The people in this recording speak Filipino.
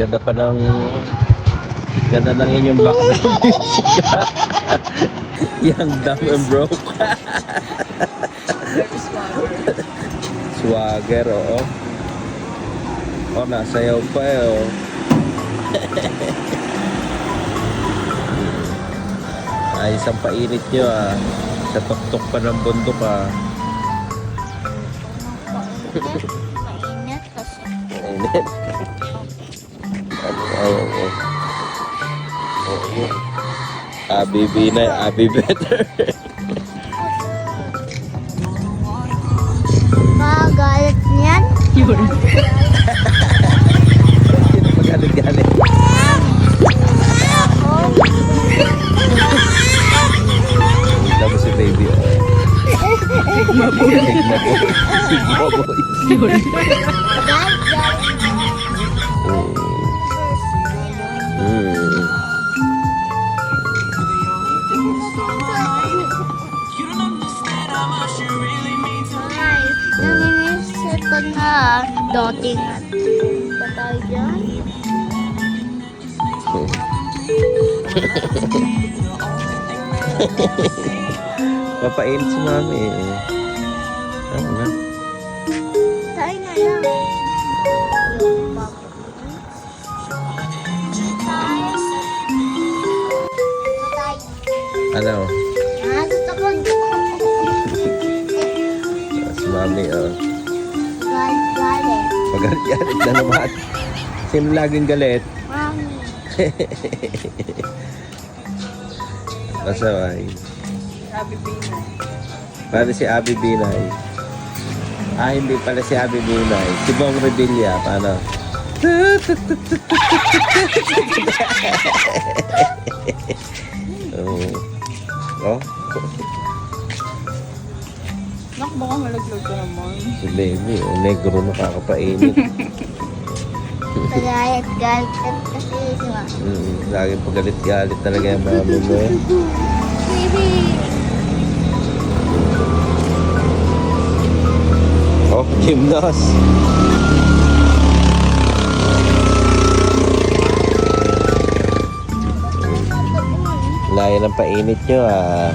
Ganda pa ng... Ganda ng inyong background music. Young, dumb, and broke. Swagger, oo. Oh, nasayaw pa eh, oh. Ayos ang painit nyo, ah. Sa tuktok pa ng bundok, ah. Mainit kasi. Mainit. Oo. Abi Binay, Abi better. Magalit niyan. Yun. Sino magalit-galit? Tapos si baby, oh. Sigma boy. Sigma boy. Namimiss ko na dating pa tayo dyan. Papainit si mami, eh. Ano na? Tayo na lang. Ano? Gusto ko Si mami, oh. galit. Magalit-galit na naman. Sino laging galit? Mami. Pasaway. Abi Binay. Para si Abi Binay. Ah, hindi pala si Abi Binay. Si Bong Revilla, paano? Oh. Nak, baka malaglag ka naman. Si baby, oh, negro nakakapainit. Galit kasi si Mami. Laging pagalit-galit talaga yung mami mo, eh. Baby. Oh, gymnas. Layo ng painit nyo, ah.